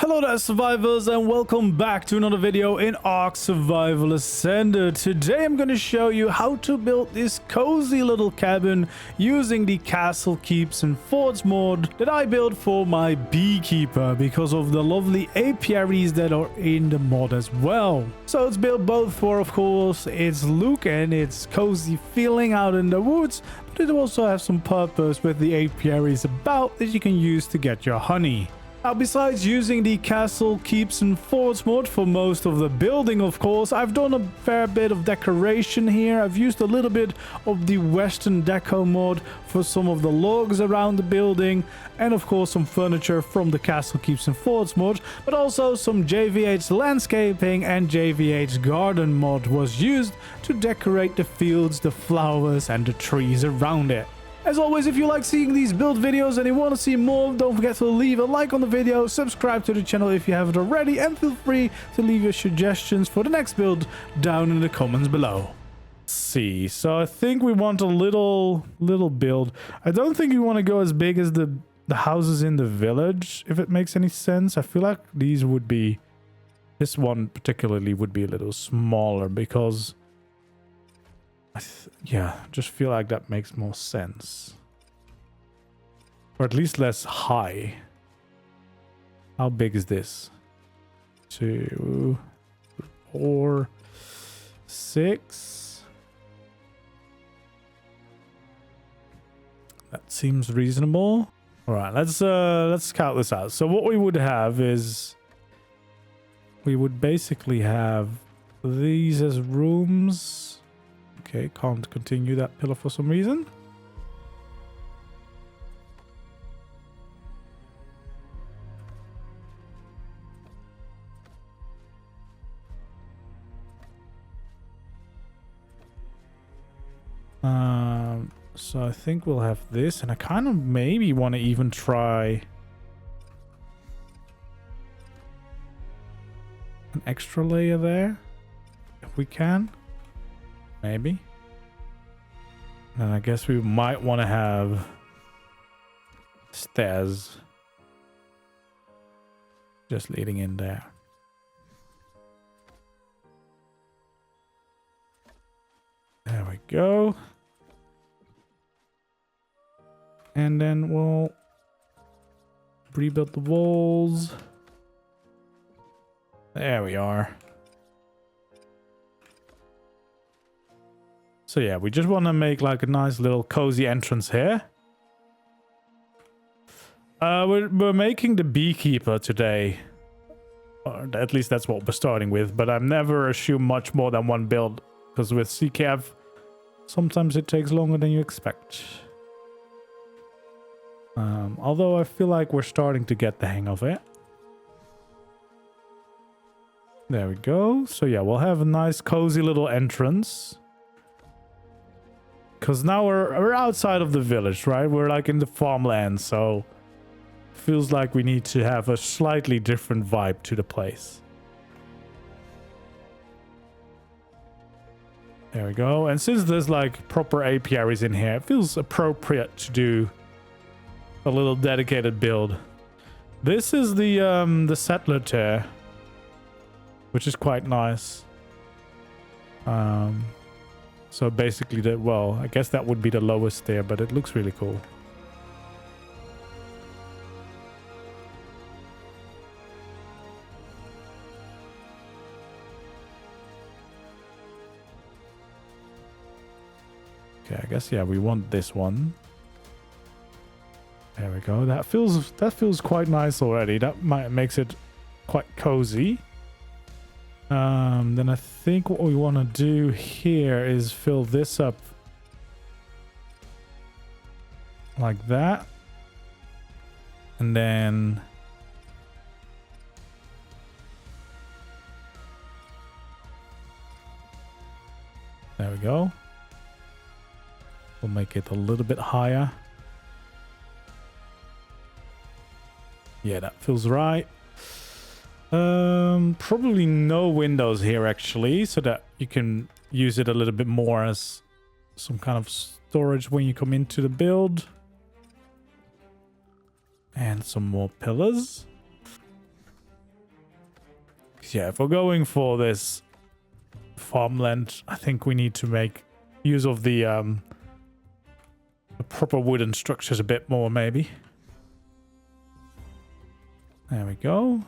Hello there survivors, and welcome back to another video in ARK Survival Ascended. Today I'm going to show you how to build this cozy little cabin using the Castle Keeps and Forts mod that I built for my beekeeper because of the lovely apiaries that are in the mod as well. So it's built both for, of course, its look and its cozy feeling out in the woods, but it also has some purpose with the apiaries about that you can use to get your honey. Now, besides using the Castle Keeps and Forts mod for most of the building, of course, I've done a fair bit of decoration here. I've used a little bit of the Western Deco mod for some of the logs around the building, and of course some furniture from the Castle Keeps and Forts mod, but also some JVH landscaping and JVH garden mod was used to decorate the fields, the flowers, and the trees around it. As always, if you like seeing these build videos and you want to see more, don't forget to leave a like on the video, subscribe to the channel if you haven't already, and feel free to leave your suggestions for the next build down in the comments below. Let's see, so I think we want a little build. I don't think we want to go as big as the houses in the village, if it makes any sense. I feel like these would be, this one particularly would be a little smaller because yeah, just feel like that makes more sense. Or at least less high. How big is this? 2, 4, 6. That seems reasonable. All right, let's count this out. So what we would have is we would basically have these as rooms. Okay, can't continue that pillar for some reason. So I think we'll have this, and I kind of maybe want to even try an extra layer there, if we can. Maybe. And I guess we might want to have stairs just leading in there. There we go. And then we'll rebuild the walls. There we are. So yeah, we just want to make like a nice little cozy entrance here. We're making the beekeeper today. Or at least that's what we're starting with. But I've never assumed much more than one build. Because with CKF, sometimes it takes longer than you expect. Although I feel like we're starting to get the hang of it. There we go. So yeah, we'll have a nice cozy little entrance. Because now we're outside of the village, right? We're like in the farmland, so feels like we need to have a slightly different vibe to the place. There we go. And since there's like proper apiaries in here, it feels appropriate to do a little dedicated build. This is the settler tier, which is quite nice. So basically, well, I guess that would be the lowest there, but it looks really cool. Okay, I guess, yeah, we want this one. There we go. That feels quite nice already. That makes it quite cozy. Then I think what we want to do here is fill this up like that. And then there we go. We'll make it a little bit higher. Yeah, that feels right. Probably no windows here actually, so that you can use it a little bit more as some kind of storage when you come into the build. And some more pillars. Yeah, if we're going for this farmland, I think we need to make use of the proper wooden structures a bit more, maybe. There we go.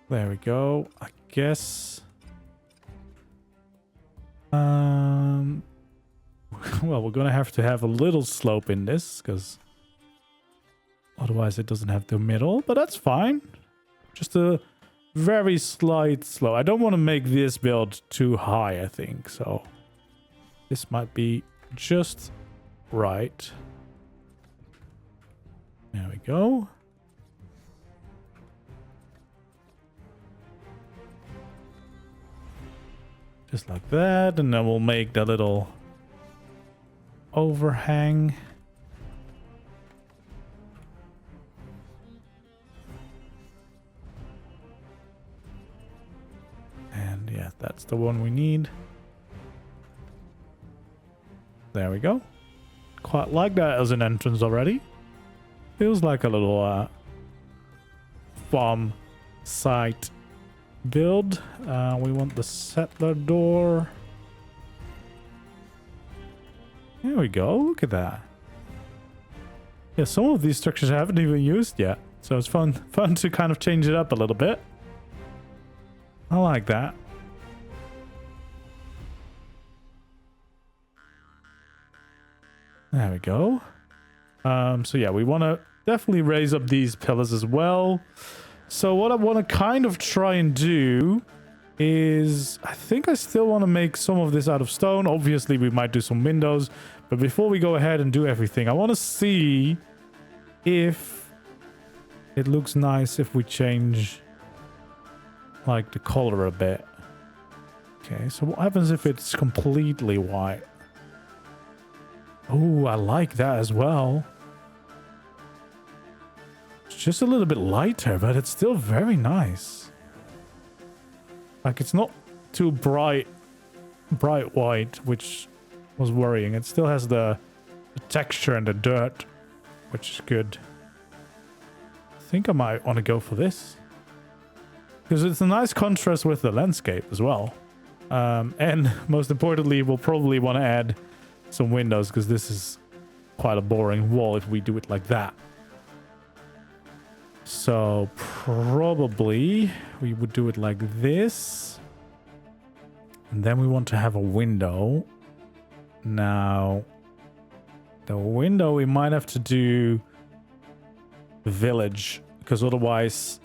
There we go. I guess. Well, we're gonna have to have a little slope in this because otherwise it doesn't have the middle, but that's fine. Just a very slight slope. I don't want to make this build too high, I think, so this might be just right. There we go. Just like that, and then we'll make the little overhang. And yeah, that's the one we need. There we go. Quite like that as an entrance already. Feels like a little farm site build. We want the settler door. There we go. Look at that. Yeah, some of these structures I haven't even used yet, so it's fun to kind of change it up a little bit. I like that. There we go. So yeah, we want to definitely raise up these pillars as well. So what I want to kind of try and do is, I think I still want to make some of this out of stone. Obviously, we might do some windows, but before we go ahead and do everything, I want to see if it looks nice if we change like the color a bit. Okay, so what happens if it's completely white? Oh, I like that as well. It's just a little bit lighter, but it's still very nice. Like, it's not too bright white, which was worrying. It still has the texture and the dirt, which is good. I think I might want to go for this, because it's a nice contrast with the landscape as well. And most importantly, we'll probably want to add some windows, because this is quite a boring wall if we do it like that. So probably we would do it like this. And then we want to have a window. Now, the window we might have to do village, because otherwise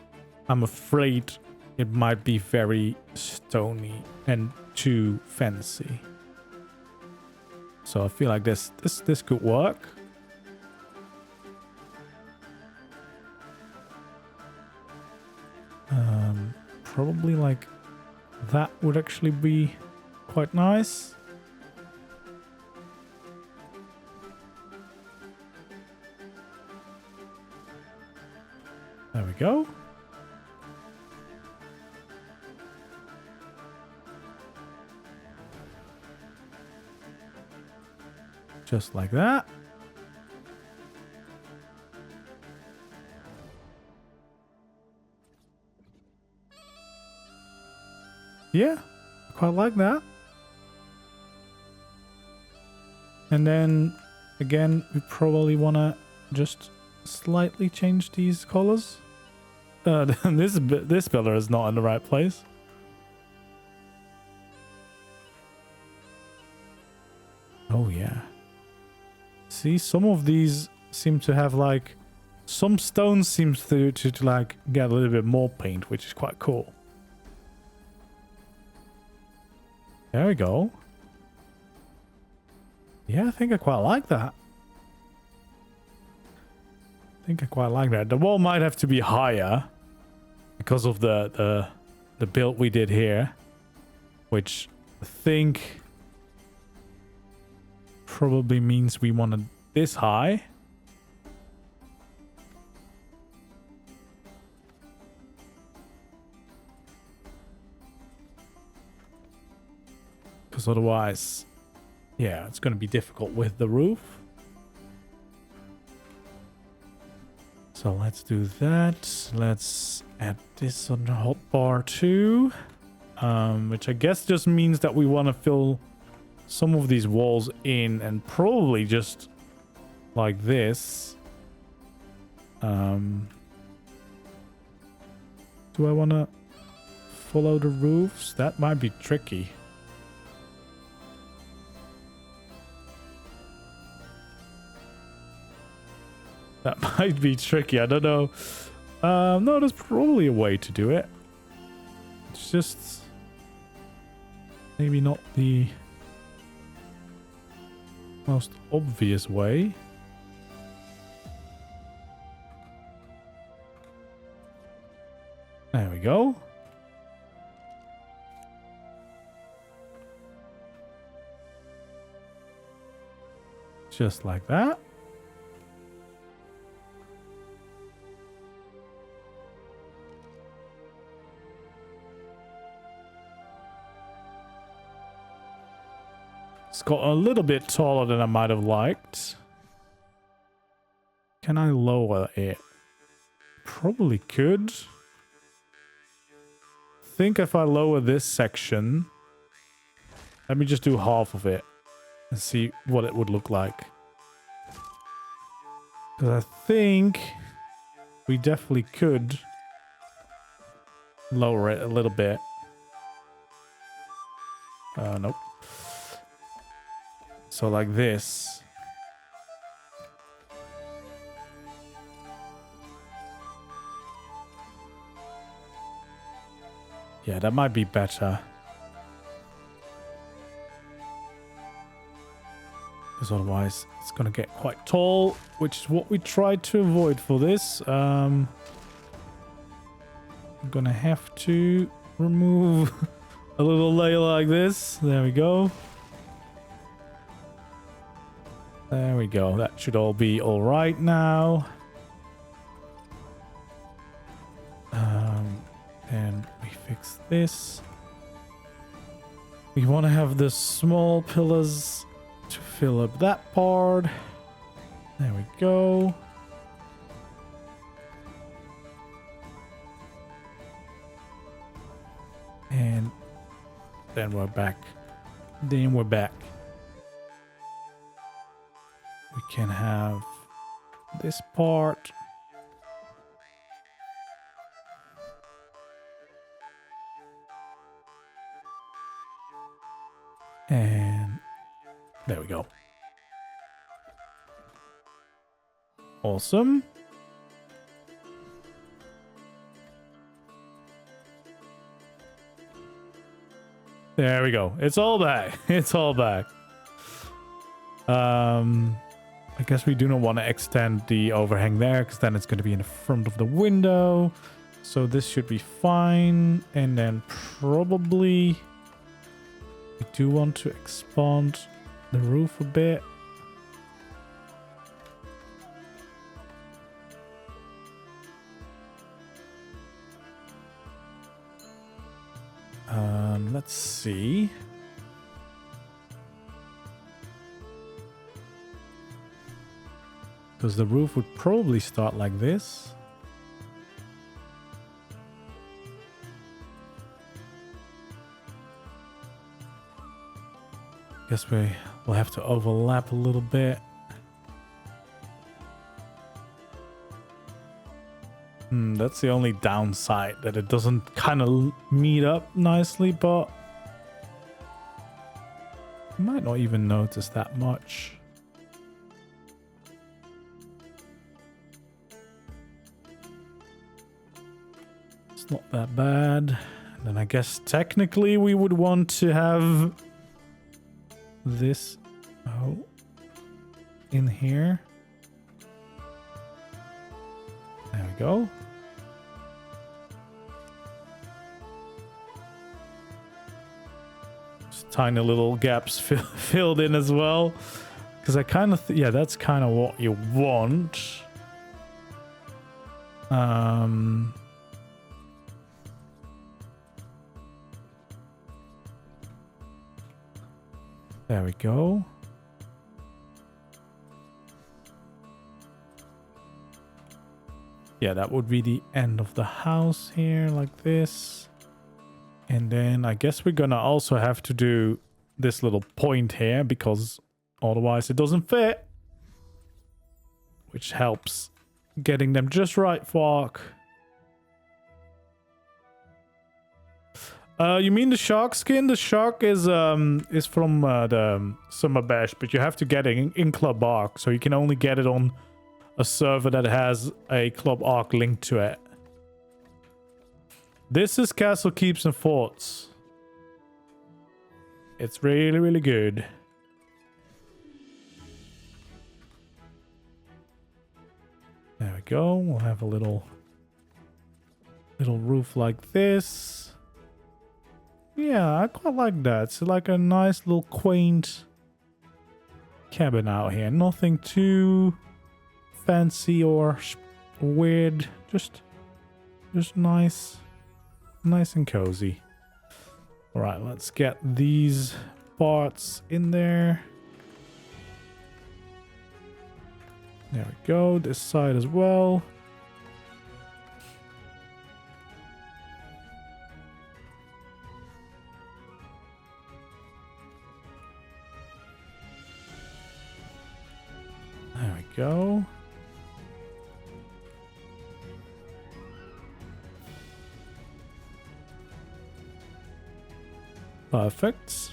I'm afraid it might be very stony and too fancy. So I feel like this could work. Probably like that would actually be quite nice. There we go. Just like that. Yeah, quite like that. And then again, we probably want to just slightly change these colors. This pillar is not in the right place. Oh yeah. See, some of these seem to have like, some stones seems to like get a little bit more paint, which is quite cool. There we go. Yeah, I think I quite like that. The wall might have to be higher because of the build we did here, which I think probably means we want it this high. because otherwise, yeah, it's going to be difficult with the roof. So let's do that. Let's add this on the hotbar too, which I guess just means that we want to fill some of these walls in, and probably just like this. Do I want to follow the roofs? That might be tricky. That might be tricky. I don't know. No, there's probably a way to do it. It's just maybe not the most obvious way. There we go. Just like that. It's got a little bit taller than I might have liked. Can I lower it? Probably could. I think if I lower this section, let me just do half of it and see what it would look like. Because I think we definitely could lower it a little bit. Nope. So like this. Yeah, that might be better. Because otherwise it's going to get quite tall, which is what we tried to avoid for this. I'm going to have to remove a little layer like this. There we go. There we go. That should all be all right now. And we fix this. We want to have the small pillars to fill up that part. There we go. And then we're back. Then we're back. We can have this part. And there we go. Awesome. There we go. It's all back. It's all back. I guess we do not want to extend the overhang there, because then it's going to be in the front of the window. So this should be fine. And then probably we do want to expand the roof a bit. Let's see. Because the roof would probably start like this. Guess we will have to overlap a little bit. That's the only downside, that it doesn't kind of meet up nicely, but you might not even notice that much. It's not that bad. And then I guess technically we would want to have this in here. There we go. Just tiny little gaps filled in as well, because I kind of yeah, that's kind of what you want. There we go. Yeah, that would be the end of the house here, like this. And then I guess we're gonna also have to do this little point here, because otherwise it doesn't fit. Which helps getting them just right for ARK. You mean the shark skin? The shark is from the Summer Bash, but you have to get it in Club ARK, so you can only get it on a server that has a Club ARK link to it. This is Castle Keeps and Forts. It's really, really good. There we go. We'll have a little roof like this. Yeah, I quite like that. It's like a nice little quaint cabin out here. Nothing too fancy or weird. Just nice and cozy. All right, let's get these parts in there. There we go. This side as well. There we go. Perfect.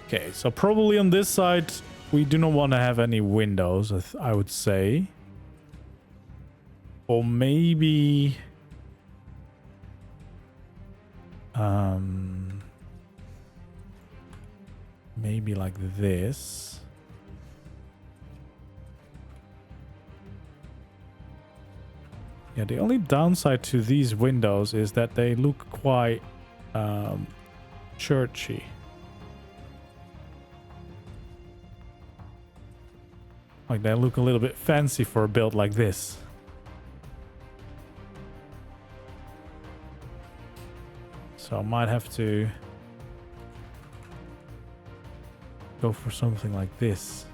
Okay, so probably on this side we do not want to have any windows, I would say. Or maybe maybe like this. Yeah, the only downside to these windows is that they look quite churchy. Like they look a little bit fancy for a build like this. So I might have to go for something like this.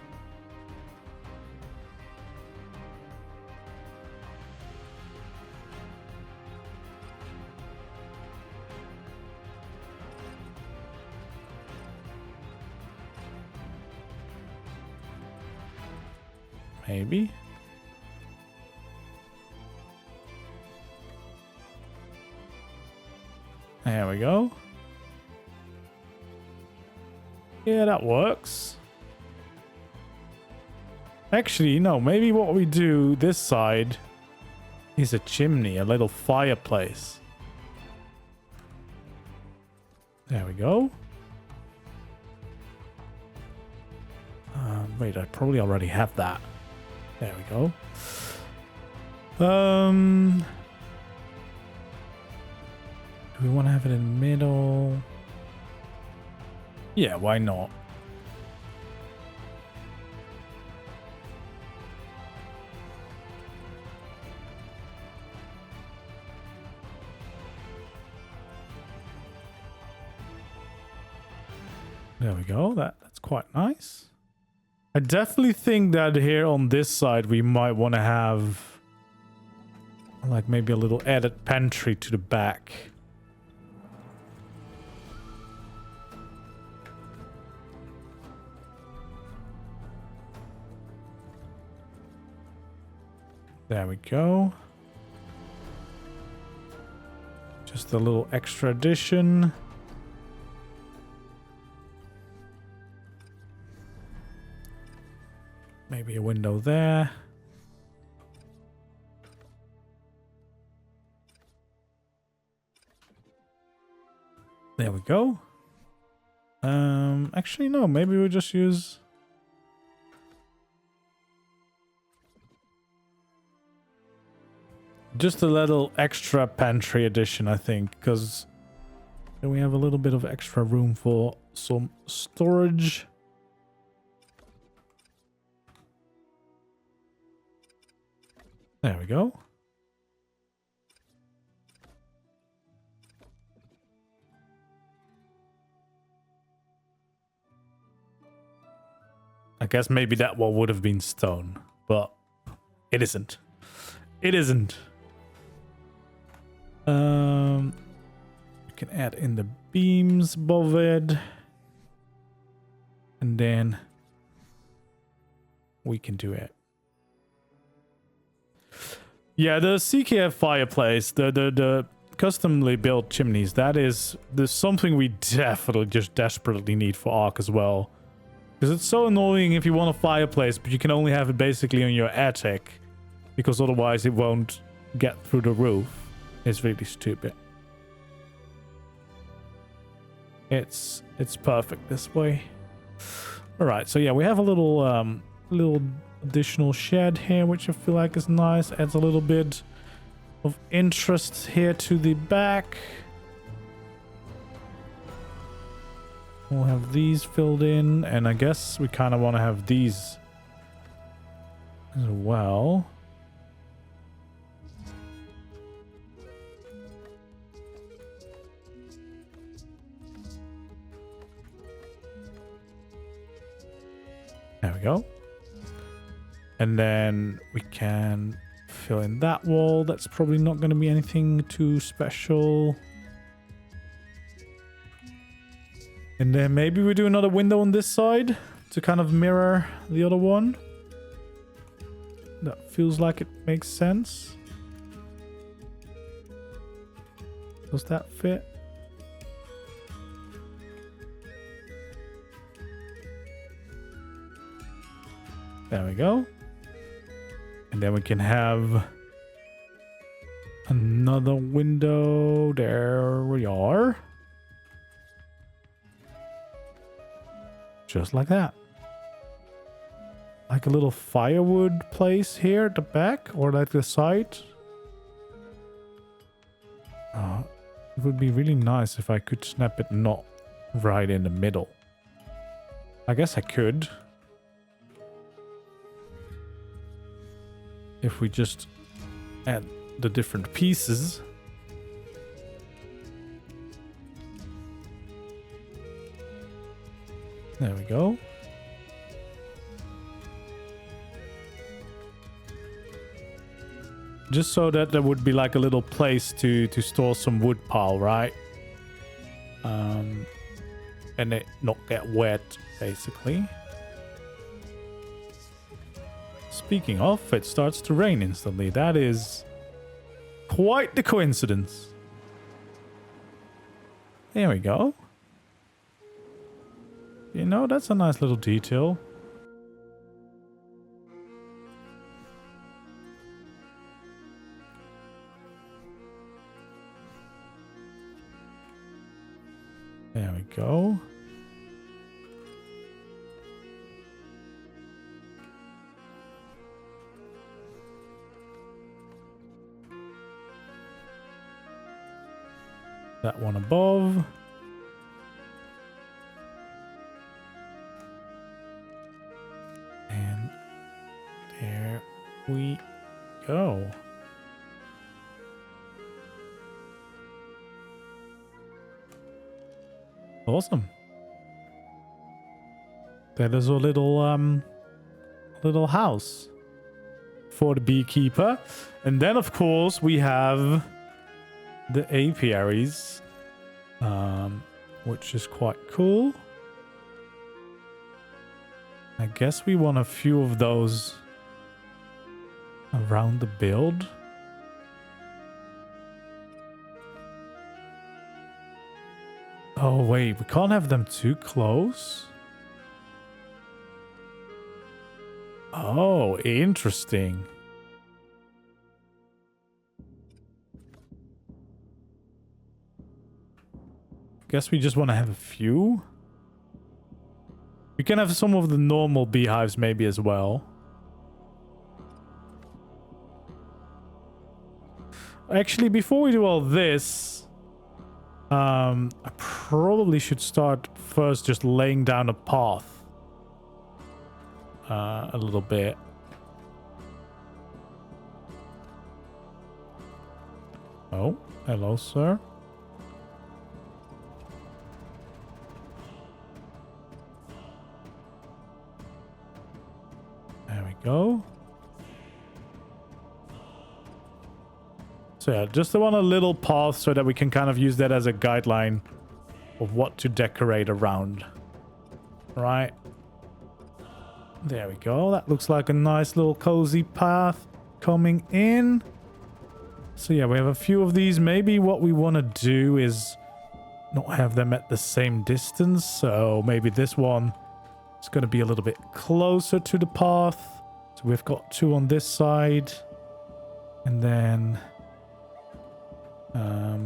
Maybe. There we go. Yeah, that works. Actually, no, maybe what we do this side is a chimney, a little fireplace. There we go. Wait, I probably already have that. There we go. Do we want to have it in the middle? Yeah, why not? There we go. That's quite nice. I definitely think that here on this side we might want to have like maybe a little added pantry to the back. There we go. Just a little extra addition. Maybe a window there. There we go. Actually, no, maybe we'll just use... just a little extra pantry addition, I think, because then we have a little bit of extra room for some storage. There we go. I guess maybe that wall would have been stone, but it isn't. It isn't. You can add in the beams above it. And then we can do it. Yeah, the CKF fireplace, the customly built chimneys, there's something we definitely just desperately need for ARK as well. Because it's so annoying if you want a fireplace, but you can only have it basically on your attic. Because otherwise it won't get through the roof. It's really stupid. It's perfect this way. Alright, so yeah, we have a little additional shed here, which I feel like is nice. Adds a little bit of interest here to the back. We'll have these filled in, and I guess we kind of want to have these as well. There we go. And then we can fill in that wall. That's probably not going to be anything too special. And then maybe we do another window on this side to kind of mirror the other one. That feels like it makes sense. Does that fit? There we go. And then we can have another window. There we are. Just like that. Like a little firewood place here at the back or like the side. It would be really nice if I could snap it not right in the middle. I guess I could. If we just add the different pieces. There we go. Just so that there would be like a little place to store some wood pile, right? And it not get wet, basically. Speaking of, it starts to rain instantly. That is quite the coincidence. There we go. You know, that's a nice little detail. There we go. That one above. And there we go. Awesome. That is a little house for the beekeeper. And then of course we have the apiaries, which is quite cool. I guess we want a few of those around the build. Oh wait, we can't have them too close. Oh, interesting. Guess we just want to have a few. We can have some of the normal beehives maybe as well. Actually, before we do all this, I probably should start first just laying down a path. A little bit. Oh, hello, sir. go. So yeah, just want a little path so that we can kind of use that as a guideline of what to decorate around. Right. There we go. That looks like a nice little cozy path coming in. So yeah, we have a few of these. Maybe what we want to do is not have them at the same distance. So maybe this one is going to be a little bit closer to the path. So we've got 2 on this side. And then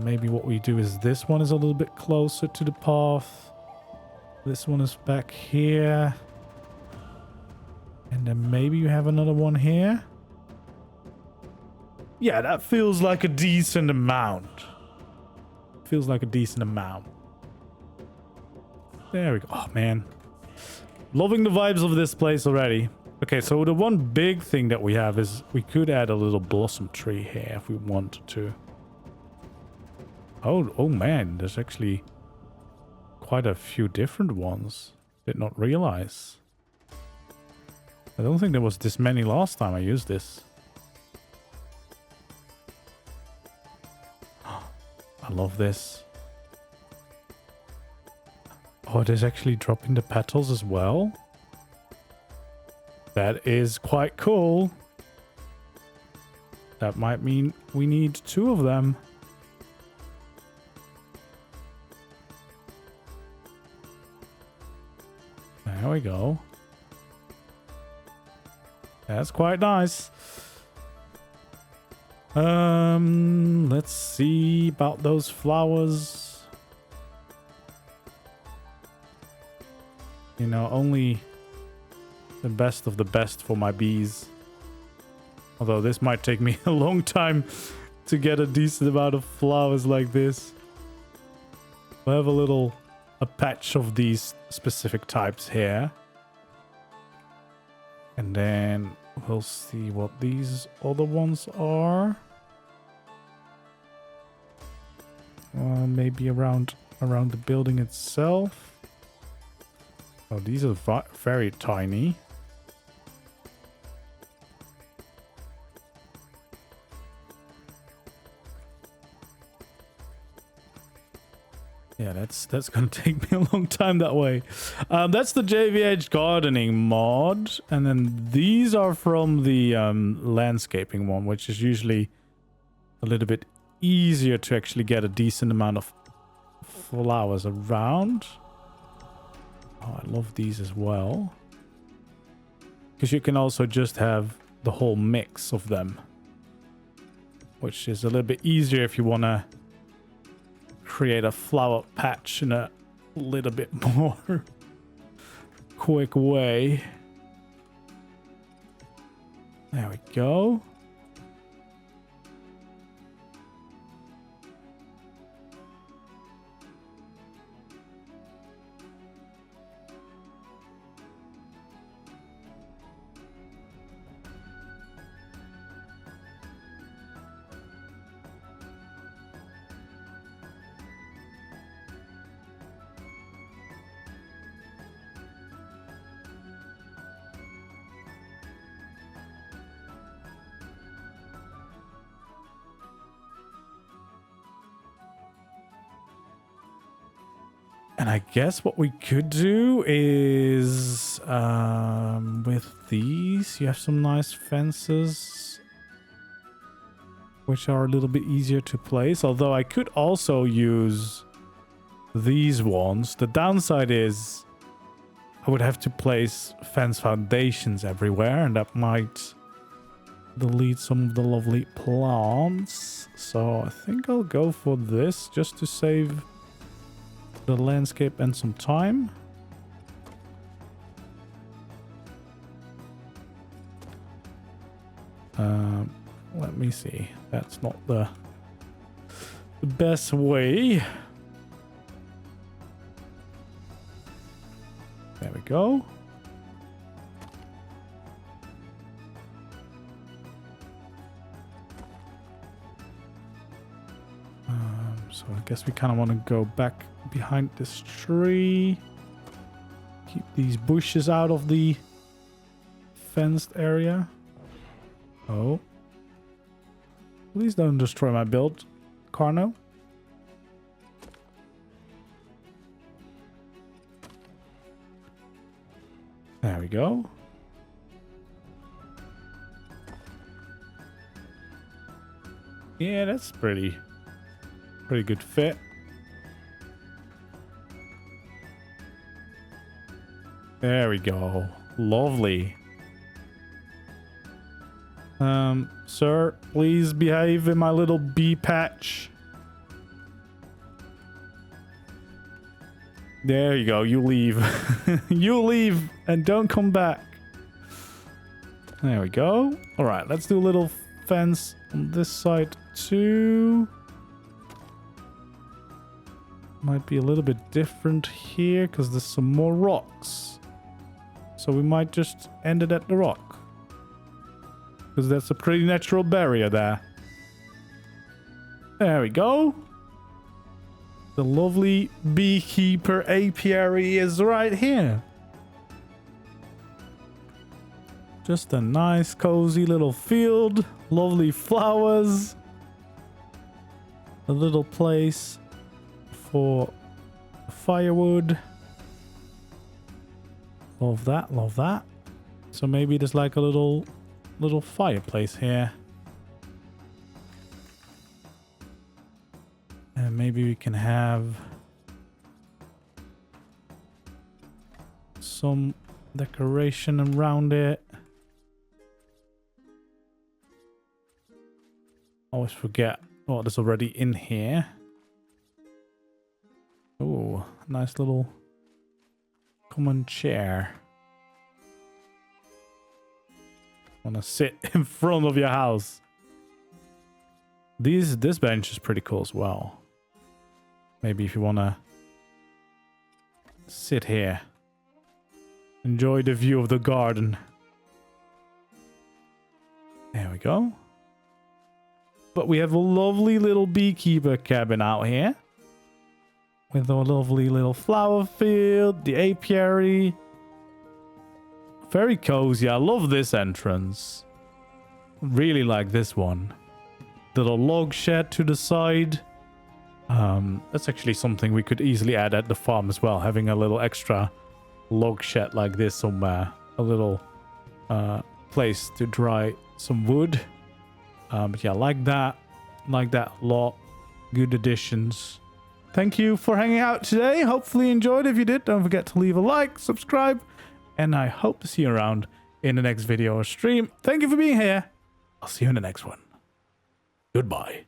maybe what we do is this one is a little bit closer to the path. This one is back here. And then maybe you have another one here. Yeah, that feels like a decent amount. Feels like a decent amount. There we go. Oh, man. Loving the vibes of this place already. Okay, so the one big thing that we have is we could add a little blossom tree here if we wanted to. Oh man, there's actually quite a few different ones. Did not realize. I don't think there was this many last time I used this. I love this. Oh, it is actually dropping the petals as well. That is quite cool. That might mean we need 2 of them. There we go. That's quite nice. Let's see about those flowers. You know, only the best of the best for my bees. Although this might take me a long time to get a decent amount of flowers like this. I have a patch of these specific types here. And then we'll see what these other ones are. Maybe around the building itself. Oh, these are very tiny. Yeah, that's gonna take me a long time that way. That's the JVH gardening mod, and then these are from the landscaping one, which is usually a little bit easier to actually get a decent amount of flowers around. Oh, I love these as well, because you can also just have the whole mix of them, which is a little bit easier if you want to create a flower patch in a little bit more quick way. There we go. And I guess what we could do is, with these, you have some nice fences, which are a little bit easier to place. Although I could also use these ones. The downside is I would have to place fence foundations everywhere, and that might delete some of the lovely plants. So I think I'll go for this just to save the landscape and some time. Let me see. That's not the best way. There we go. So I guess we kind of want to go back behind this tree. Keep these bushes out of the fenced area. Oh. Please don't destroy my build, Carno. There we go. Yeah, that's pretty good fit. There we go. Lovely. Sir, please behave in my little bee patch. There you go. You leave. You leave and don't come back. There we go. All right, let's do a little fence on this side too. Might be a little bit different here because there's some more rocks. So we might just end it at the rock. Because that's a pretty natural barrier there. There we go. The lovely beekeeper apiary is right here. Just a nice cozy little field. Lovely flowers. A little place for firewood. Love that, love that. So maybe there's like a little fireplace here. And maybe we can have some decoration around it. Always forget what is already in here. Oh, nice little common chair. Want to sit in front of your house. This bench is pretty cool as well. Maybe if you want to sit here. Enjoy the view of the garden. There we go. But we have a lovely little beekeeper cabin out here. With a lovely little flower field, the apiary. Very cozy. I love this entrance. Really like this one. Little log shed to the side. That's actually something we could easily add at the farm as well. Having a little extra log shed like this somewhere. A little place to dry some wood. But yeah, like that. Like that a lot. Good additions. Thank you for hanging out today. Hopefully you enjoyed. If you did, don't forget to leave a like, subscribe. And I hope to see you around in the next video or stream. Thank you for being here. I'll see you in the next one. Goodbye.